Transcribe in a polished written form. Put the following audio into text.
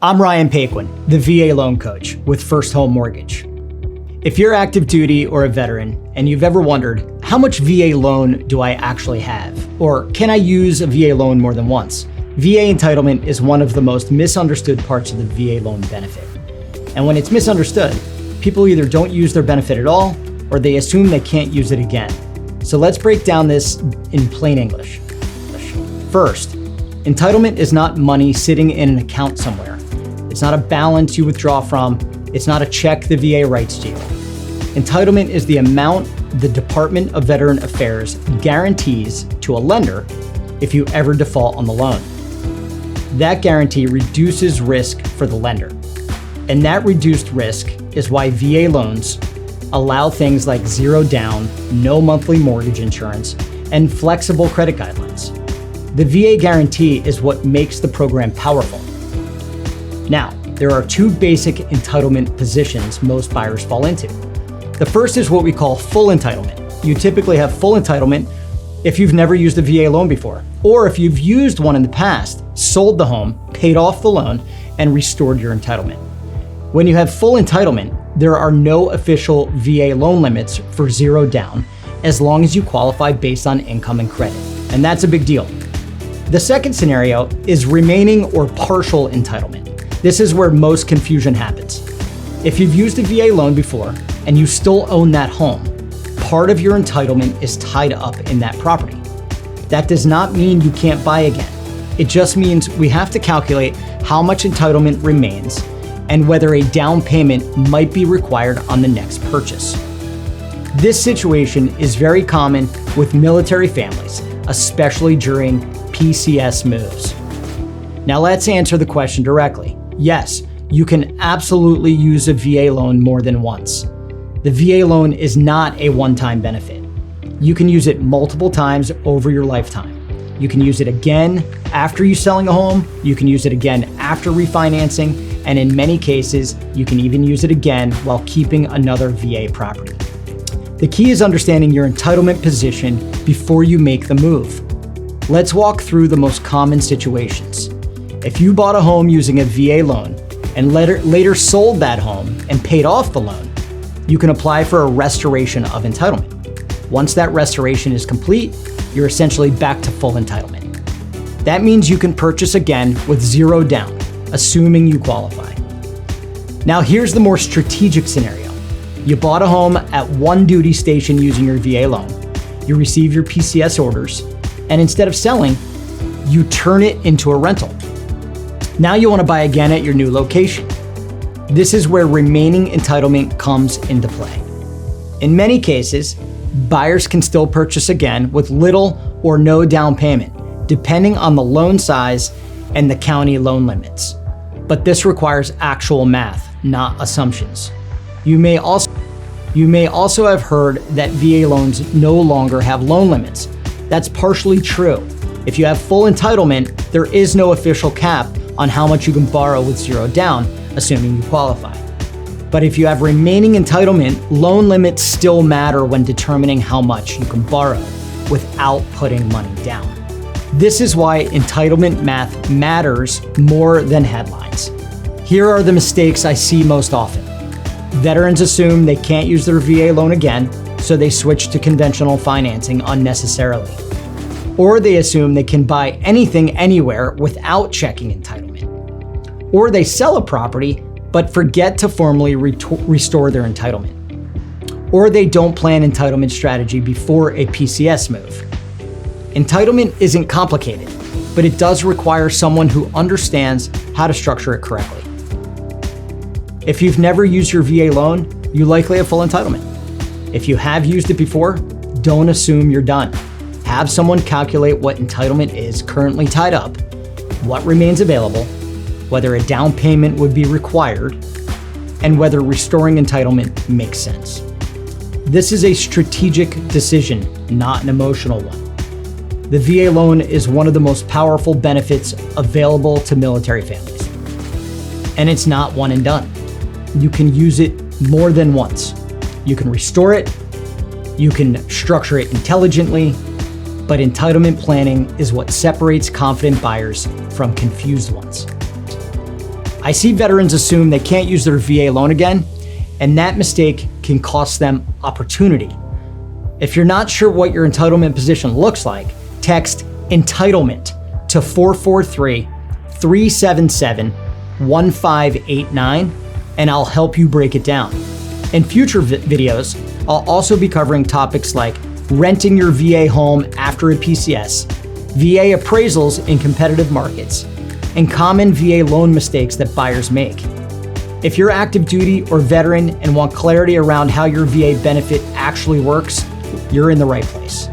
I'm Ryan Paquin, the VA loan coach with First Home Mortgage. If you're active duty or a veteran and you've ever wondered, how much VA loan do I actually have? Or can I use a VA loan more than once? VA entitlement is one of the most misunderstood parts of the VA loan benefit. And when it's misunderstood, people either don't use their benefit at all or they assume they can't use it again. So let's break down this in plain English. First, entitlement is not money sitting in an account somewhere. It's not a balance you withdraw from. It's not a check the VA writes to you. Entitlement is the amount the Department of Veteran Affairs guarantees to a lender if you ever default on the loan. That guarantee reduces risk for the lender. And that reduced risk is why VA loans allow things like zero down, no monthly mortgage insurance, and flexible credit guidelines. The VA guarantee is what makes the program powerful. Now, there are two basic entitlement positions most buyers fall into. The first is what we call full entitlement. You typically have full entitlement if you've never used a VA loan before, or if you've used one in the past, sold the home, paid off the loan, and restored your entitlement. When you have full entitlement, there are no official VA loan limits for zero down as long as you qualify based on income and credit, and that's a big deal. The second scenario is remaining or partial entitlement. This is where most confusion happens. If you've used a VA loan before and you still own that home, part of your entitlement is tied up in that property. That does not mean you can't buy again. It just means we have to calculate how much entitlement remains and whether a down payment might be required on the next purchase. This situation is very common with military families, especially during PCS moves. Now let's answer the question directly. Yes, you can absolutely use a VA loan more than once. The VA loan is not a one-time benefit. You can use it multiple times over your lifetime. You can use it again after you selling a home, you can use it again after refinancing, and in many cases, you can even use it again while keeping another VA property. The key is understanding your entitlement position before you make the move. Let's walk through the most common situations. If you bought a home using a VA loan and later sold that home and paid off the loan, you can apply for a restoration of entitlement. Once that restoration is complete, you're essentially back to full entitlement. That means you can purchase again with zero down, assuming you qualify. Now here's the more strategic scenario. You bought a home at one duty station using your VA loan. You receive your PCS orders, and instead of selling, you turn it into a rental. Now you want to buy again at your new location. This is where remaining entitlement comes into play. In many cases, buyers can still purchase again with little or no down payment, depending on the loan size and the county loan limits. But this requires actual math, not assumptions. You may also have heard that VA loans no longer have loan limits. That's partially true. If you have full entitlement, there is no official cap on how much you can borrow with zero down, assuming you qualify. But if you have remaining entitlement, loan limits still matter when determining how much you can borrow without putting money down. This is why entitlement math matters more than headlines. Here are the mistakes I see most often. Veterans assume they can't use their VA loan again, so they switch to conventional financing unnecessarily. Or they assume they can buy anything anywhere without checking entitlement. Or they sell a property but forget to formally restore their entitlement. Or they don't plan entitlement strategy before a PCS move. Entitlement isn't complicated, but it does require someone who understands how to structure it correctly. If you've never used your VA loan, you likely have full entitlement. If you have used it before, don't assume you're done. Have someone calculate what entitlement is currently tied up, what remains available, whether a down payment would be required, and whether restoring entitlement makes sense. This is a strategic decision, not an emotional one. The VA loan is one of the most powerful benefits available to military families. And it's not one and done. You can use it more than once. You can restore it, you can structure it intelligently, but entitlement planning is what separates confident buyers from confused ones. I see veterans assume they can't use their VA loan again, and that mistake can cost them opportunity. If you're not sure what your entitlement position looks like, text entitlement to 443-377-1589, and I'll help you break it down. In future videos, I'll also be covering topics like renting your VA home after a PCS, VA appraisals in competitive markets, and common VA loan mistakes that buyers make. If you're active duty or veteran and want clarity around how your VA benefit actually works, you're in the right place.